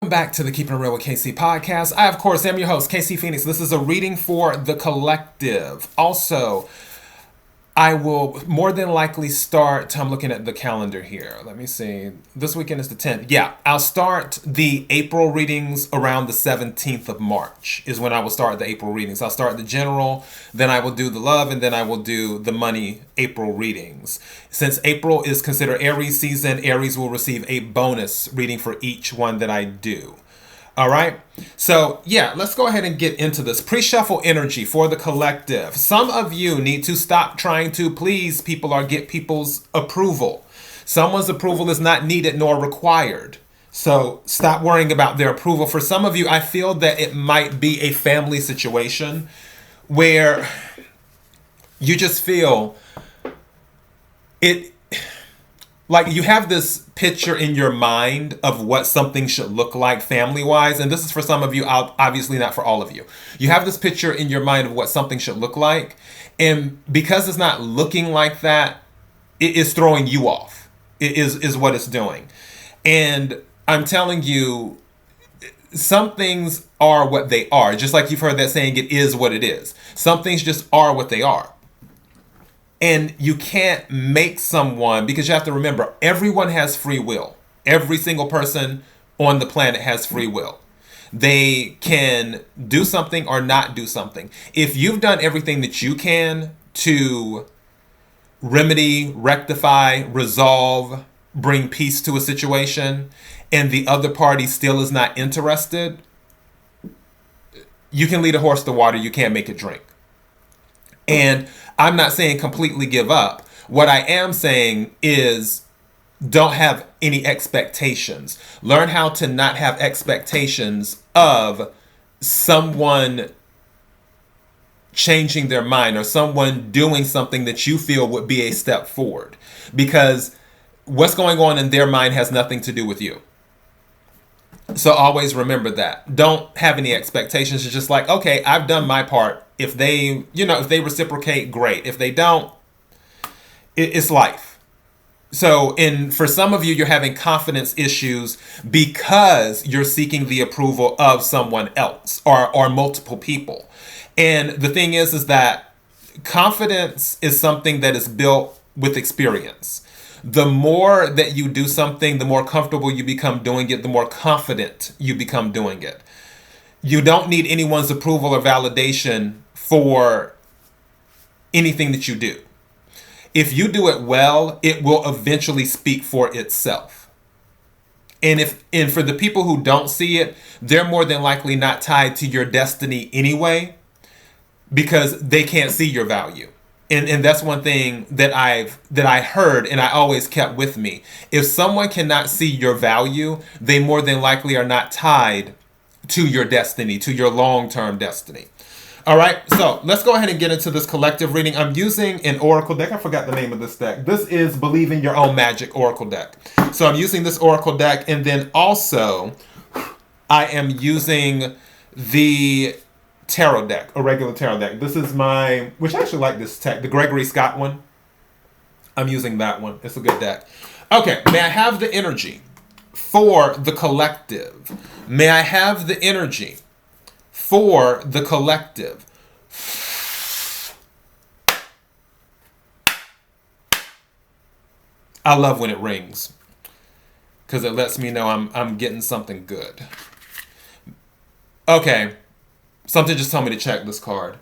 Back to the Keeping It Real with KC podcast. I, of course, am your host, KC Phoenix. This is a reading for the collective. Also, I will more than likely start, I'm looking at the calendar here. Let me see. This weekend is the 10th. Yeah, I'll start the April readings around the 17th of March is when I will start the April readings. I'll start the general, then I will do the love, and then I will do the money April readings. Since April is considered Aries season, Aries will receive a bonus reading for each one that I do. All right. So, yeah, let's go ahead and get into this. Pre-shuffle energy for the collective. Some of you need to stop trying to please people or get people's approval. Someone's approval is not needed nor required. So stop worrying about their approval. For some of you, I feel that it might be a family situation where you just feel it. Like you have this picture in your mind of what something should look like family-wise. And this is for some of you, obviously not for all of you. You have this picture in your mind of what something should look like. And because it's not looking like that, it is throwing you off. It is what it's doing. And I'm telling you, some things are what they are. Just like you've heard that saying, it is what it is. Some things just are what they are. And you can't make someone, because you have to remember, everyone has free will. Every single person on the planet has free will. They can do something or not do something. If you've done everything that you can to remedy, rectify, resolve, bring peace to a situation, and the other party still is not interested, you can lead a horse to water, you can't make it drink. And I'm not saying completely give up. What I am saying is don't have any expectations. Learn how to not have expectations of someone changing their mind or someone doing something that you feel would be a step forward. Because what's going on in their mind has nothing to do with you. So always remember that. Don't have any expectations. It's just like, okay, I've done my part. If they, if they reciprocate, great. If they don't, it's life. So, for some of you, you're having confidence issues because you're seeking the approval of someone else or multiple people. And the thing is that confidence is something that is built with experience. The more that you do something, the more comfortable you become doing it, the more confident you become doing it. You don't need anyone's approval or validation for anything that you do. If you do it well, it will eventually speak for itself. And for the people who don't see it, they're more than likely not tied to your destiny anyway, because they can't see your value. And that's one thing that I heard and I always kept with me. If someone cannot see your value, they more than likely are not tied to your destiny, to your long-term destiny. All right, so let's go ahead and get into this collective reading. I'm using an oracle deck. I forgot the name of this deck. This is Believe in Your Own Magic oracle deck. So I'm using this oracle deck, and then also I am using the tarot deck, a regular tarot deck. This is which I actually like this deck, the Gregory Scott one. I'm using that one. It's a good deck. Okay, may I have the energy for the collective? May I have the energy for the collective? I love when it rings because it lets me know I'm getting something good. Okay, something just told me to check this card.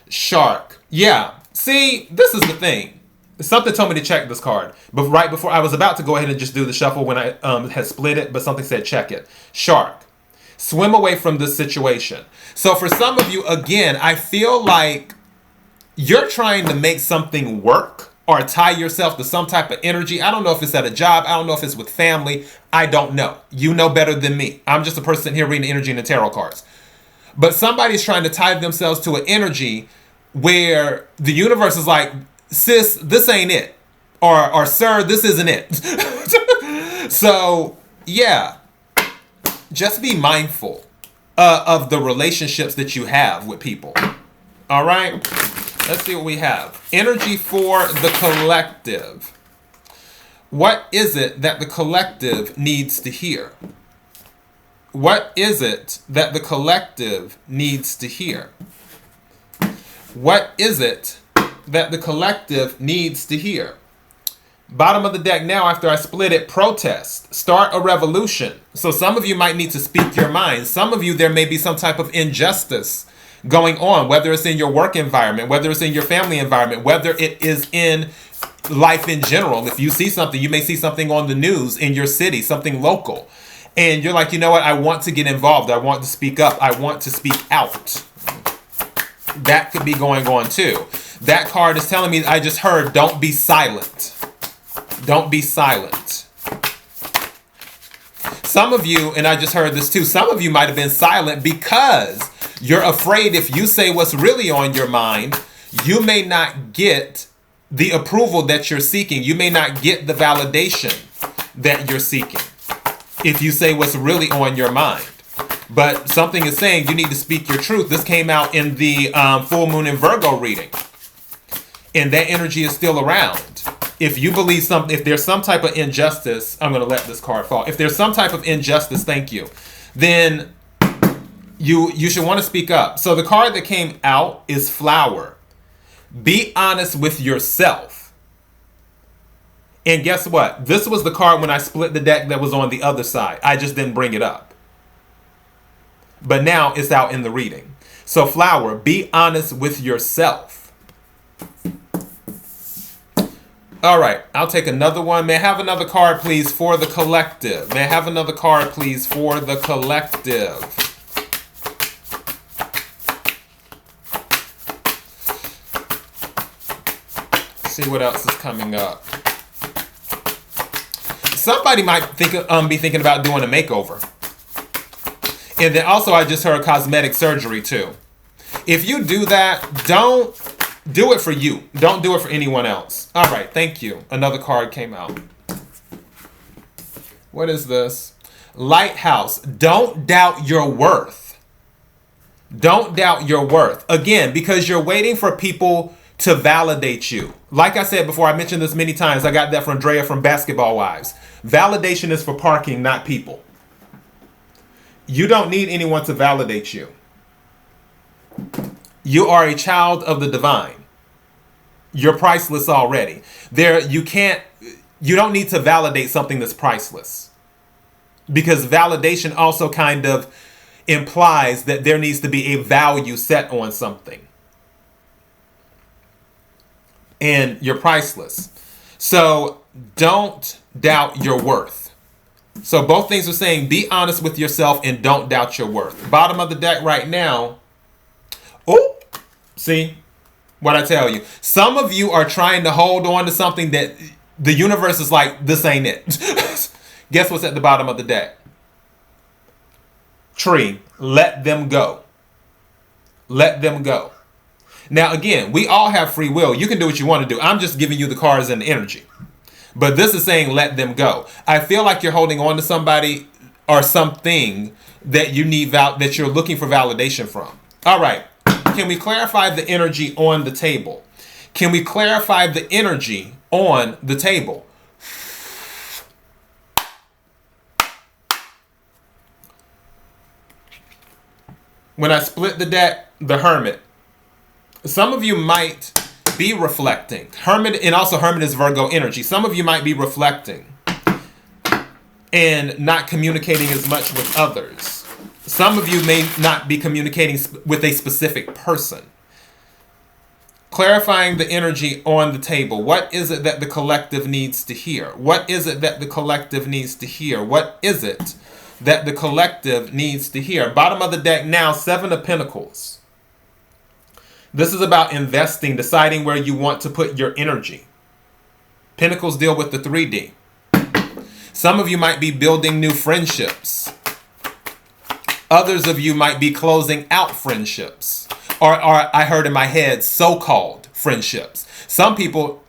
Shark. Yeah, see, this is the thing. Something told me to check this card, but right before I was about to go ahead and just do the shuffle when I had split it, but something said check it. Shark. Swim away from this situation. So for some of you, again, I feel like you're trying to make something work or tie yourself to some type of energy. I don't know if it's at a job. I don't know if it's with family. I don't know. You know better than me. I'm just a person here reading energy in the tarot cards. But somebody's trying to tie themselves to an energy where the universe is like, sis, this ain't it. Or sir, this isn't it. So, yeah. Just be mindful of the relationships that you have with people. All right? Let's see what we have. Energy for the collective. What is it that the collective needs to hear? What is it that the collective needs to hear? What is it that the collective needs to hear? Bottom of the deck now, after I split it, protest, start a revolution. So some of you might need to speak your mind. Some of you, there may be some type of injustice going on, whether it's in your work environment, whether it's in your family environment, whether it is in life in general. If you see something, you may see something on the news in your city, something local, and you're like, you know what, I want to get involved. I want to speak up. I want to speak out. That could be going on too. That card is telling me, I just heard, don't be silent. Don't be silent. Some of you, and I just heard this too, some of you might have been silent because you're afraid if you say what's really on your mind, you may not get the approval that you're seeking. You may not get the validation that you're seeking if you say what's really on your mind. But something is saying you need to speak your truth. This came out in the full moon in Virgo reading. And that energy is still around. If you believe something, if there's some type of injustice, I'm going to let this card fall. If there's some type of injustice, thank you, then you should want to speak up. So the card that came out is Flower. Be honest with yourself. And guess what? This was the card when I split the deck that was on the other side. I just didn't bring it up. But now it's out in the reading. So Flower, be honest with yourself. All right, I'll take another one. May I have another card, please, for the collective? May I have another card, please, for the collective? Let's see what else is coming up. Somebody might be thinking about doing a makeover. And then also I just heard cosmetic surgery too. If you do that, don't do it for you. Don't do it for anyone else. All right, thank you. Another card came out. What is this? Lighthouse. Don't doubt your worth. Don't doubt your worth. Again, because you're waiting for people to validate you. Like I said before, I mentioned this many times. I got that from Drea from Basketball Wives. Validation is for parking, not people. You don't need anyone to validate you. You are a child of the divine. You're priceless already. You don't need to validate something that's priceless. Because validation also kind of implies that there needs to be a value set on something. And you're priceless. So don't doubt your worth. So both things are saying be honest with yourself and don't doubt your worth. Bottom of the deck right now. Oh, see what I tell you. Some of you are trying to hold on to something that the universe is like, this ain't it. Guess what's at the bottom of the deck? Tree. Let them go. Let them go. Now, again, we all have free will. You can do what you want to do. I'm just giving you the cards and the energy. But this is saying let them go. I feel like you're holding on to somebody or something that you need that you're looking for validation from. All right. Can we clarify the energy on the table? Can we clarify the energy on the table? When I split the deck, the Hermit. Some of you might be reflecting. Hermit, and also Hermit is Virgo energy. Some of you might be reflecting and not communicating as much with others. Some of you may not be communicating with a specific person. Clarifying the energy on the table. What is it that the collective needs to hear? What is it that the collective needs to hear? What is it that the collective needs to hear? Bottom of the deck now, 7 of Pentacles. This is about investing, deciding where you want to put your energy. Pentacles deal with the 3D. Some of you might be building new friendships. Others of you might be closing out friendships. Or I heard in my head, so-called friendships. Some people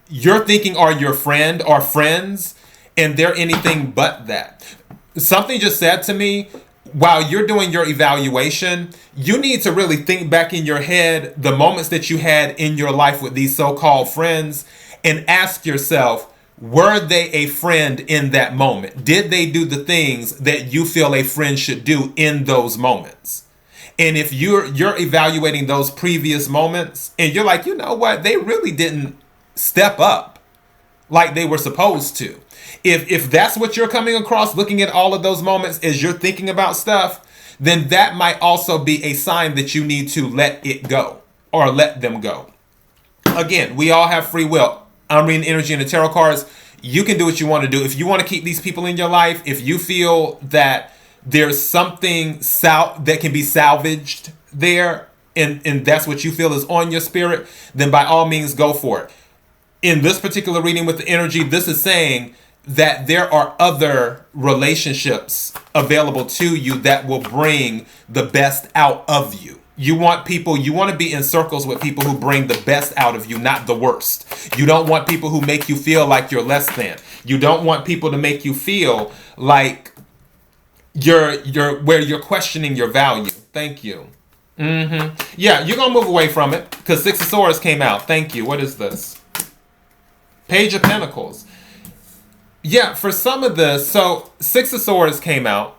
you're thinking are your friend or friends, and they're anything but that. Something just said to me, while you're doing your evaluation, you need to really think back in your head the moments that you had in your life with these so-called friends and ask yourself, Were they a friend in that moment? Did they do the things that you feel a friend should do in those moments? And if you're evaluating those previous moments and you're like, you know what, they really didn't step up like they were supposed to. If that's what you're coming across, looking at all of those moments as you're thinking about stuff, then that might also be a sign that you need to let it go or let them go. Again, we all have free will. I'm reading energy in the tarot cards. You can do what you want to do. If you want to keep these people in your life, if you feel that there's something that can be salvaged there, and that's what you feel is on your spirit, then by all means go for it. In this particular reading with the energy, this is saying that there are other relationships available to you that will bring the best out of you. You want to be in circles with people who bring the best out of you, not the worst. You don't want people who make you feel like you're less than. You don't want people to make you feel like you're questioning your value. Thank you. Yeah, you're going to move away from it because Six of Swords came out. Thank you. What is this? Page of Pentacles. Yeah, for some of this, so Six of Swords came out,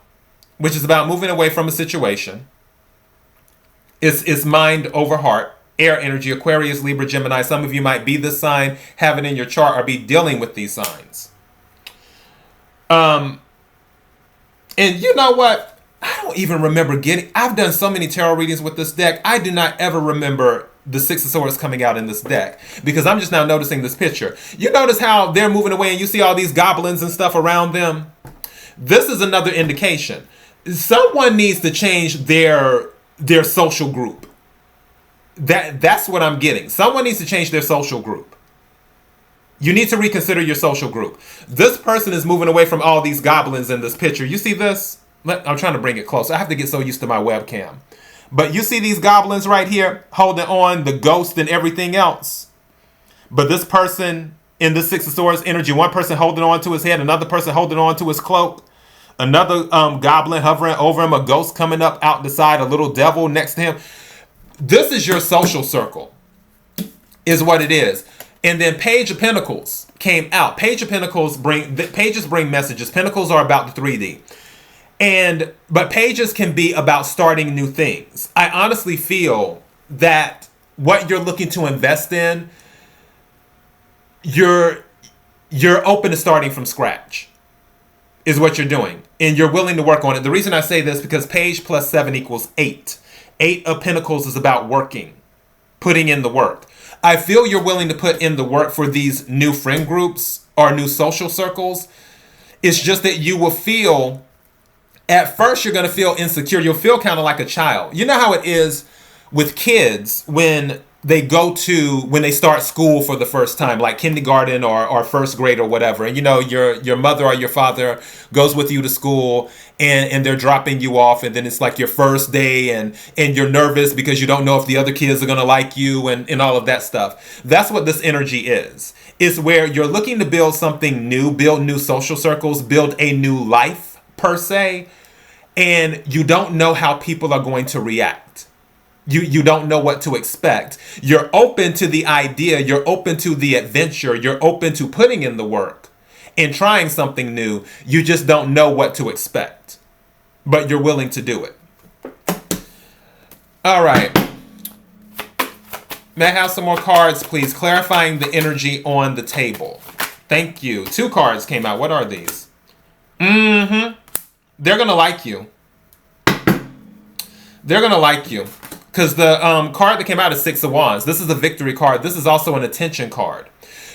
which is about moving away from a situation. It's mind over heart, air energy, Aquarius, Libra, Gemini. Some of you might be this sign, have it in your chart, or be dealing with these signs. And you know what? I don't even remember I've done so many tarot readings with this deck. I do not ever remember the Six of Swords coming out in this deck because I'm just now noticing this picture. You notice how they're moving away and you see all these goblins and stuff around them? This is another indication. Someone needs to change their social group. That's what I'm getting. Someone needs to change their social group. You need to reconsider your social group. This person is moving away from all these goblins in this picture. You see this? I'm trying to bring it close. I have to get so used to my webcam. But you see these goblins right here holding on, the ghost and everything else. But this person in the Six of Swords energy, one person holding on to his head, another person holding on to his cloak. Another goblin hovering over him, a ghost coming up out the side, a little devil next to him. This is your social circle, is what it is. And then Page of Pentacles came out. Page of Pentacles pages bring messages. Pentacles are about the 3D. But pages can be about starting new things. I honestly feel that what you're looking to invest in, you're open to starting from scratch. Is what you're doing. And you're willing to work on it. The reason I say this because page plus 7 equals 8. 8 of Pentacles is about working. Putting in the work. I feel you're willing to put in the work for these new friend groups or new social circles. It's just that you will feel, at first you're going to feel insecure. You'll feel kind of like a child. You know how it is with kids when they start school for the first time, like kindergarten or first grade or whatever. And you know, your mother or your father goes with you to school and they're dropping you off. And then it's like your first day and you're nervous because you don't know if the other kids are going to like you and all of that stuff. That's what this energy is. It's where you're looking to build something new, build new social circles, build a new life per se. And you don't know how people are going to react. You don't know what to expect. You're open to the idea. You're open to the adventure. You're open to putting in the work and trying something new. You just don't know what to expect. But you're willing to do it. All right. May I have some more cards, please? Clarifying the energy on the table. Thank you. 2 cards came out. What are these? They're going to like you. They're going to like you. Because the card that came out is 6 of Wands. This is a victory card. This is also an attention card.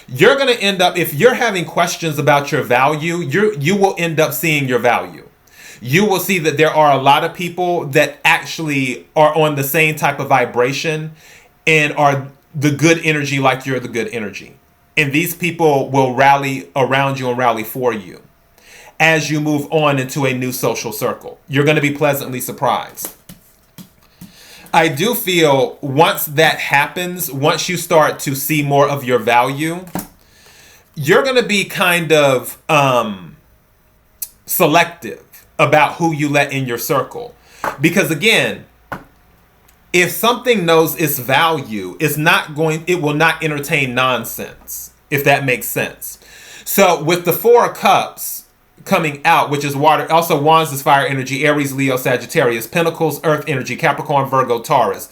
You're going to end up, if you're having questions about your value, you will end up seeing your value. You will see that there are a lot of people that actually are on the same type of vibration and are the good energy like you're the good energy. And these people will rally around you and rally for you as you move on into a new social circle. You're going to be pleasantly surprised. I do feel once that happens, once you start to see more of your value, you're going to be kind of selective about who you let in your circle. Because again, if something knows its value, it will not entertain nonsense. if that makes sense. So with the Four of Cups coming out, which is water, also Wands is fire energy, Aries, Leo, Sagittarius, Pentacles, earth energy, Capricorn, Virgo, Taurus.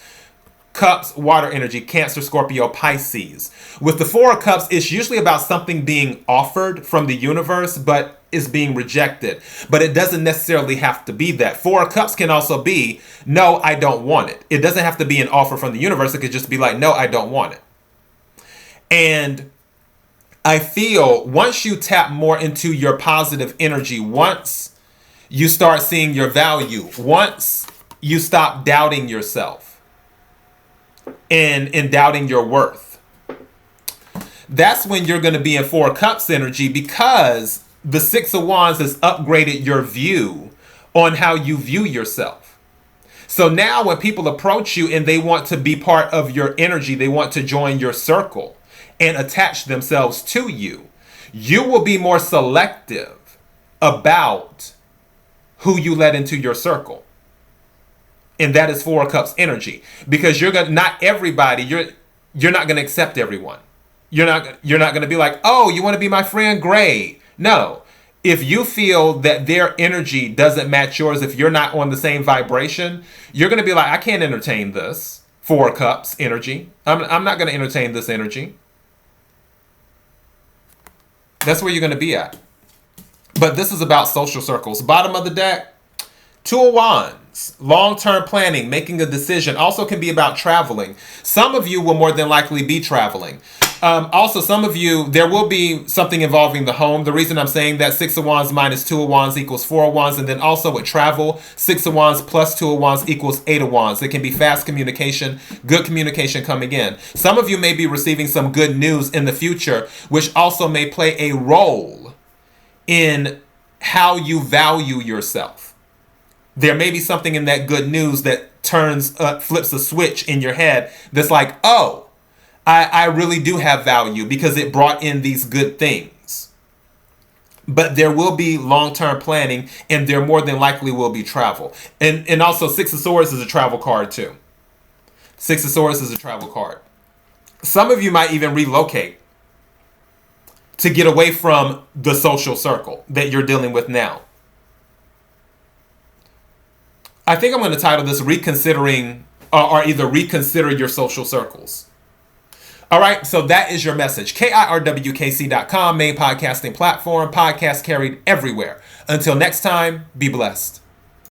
Cups, water energy, Cancer, Scorpio, Pisces. With the Four of Cups, it's usually about something being offered from the universe, but is being rejected. But it doesn't necessarily have to be that. Four of Cups can also be, no, I don't want it. It doesn't have to be an offer from the universe. It could just be like, no, I don't want it. And I feel once you tap more into your positive energy, once you start seeing your value, once you stop doubting yourself, and doubting your worth, that's when you're going to be in Four Cups energy, because the Six of Wands has upgraded your view on how you view yourself. So now when people approach you and they want to be part of your energy, they want to join your circle and attach themselves to you, you will be more selective about who you let into your circle. And that is Four of Cups energy, because not everybody, you're not going to accept everyone. You're not going to be like, oh, you want to be my friend? Great. No. If you feel that their energy doesn't match yours, if you're not on the same vibration, you're going to be like, I can't entertain this Four of Cups energy. I'm not going to entertain this energy. That's where you're going to be at. But this is about social circles. Bottom of the deck, Two of Wands. Long-term planning, making a decision. Also can be about traveling. Some of you will more than likely be traveling. Also, some of you, there will be something involving the home. The reason I'm saying that, Six of Wands minus Two of Wands equals Four of Wands. And then also with travel, Six of Wands plus Two of Wands equals Eight of Wands. It can be fast communication, good communication coming in. Some of you may be receiving some good news in the future, which also may play a role in how you value yourself. There may be something in that good news that flips a switch in your head that's like, oh, I really do have value because it brought in these good things. But there will be long-term planning, and there more than likely will be travel. And also Six of Swords is a travel card too. Six of Swords is a travel card. Some of you might even relocate to get away from the social circle that you're dealing with now. I think I'm going to title this Reconsidering, or either Reconsider Your Social Circles. All right, so that is your message. KIRWKC.com, main podcasting platform, podcast carried everywhere. Until next time, be blessed.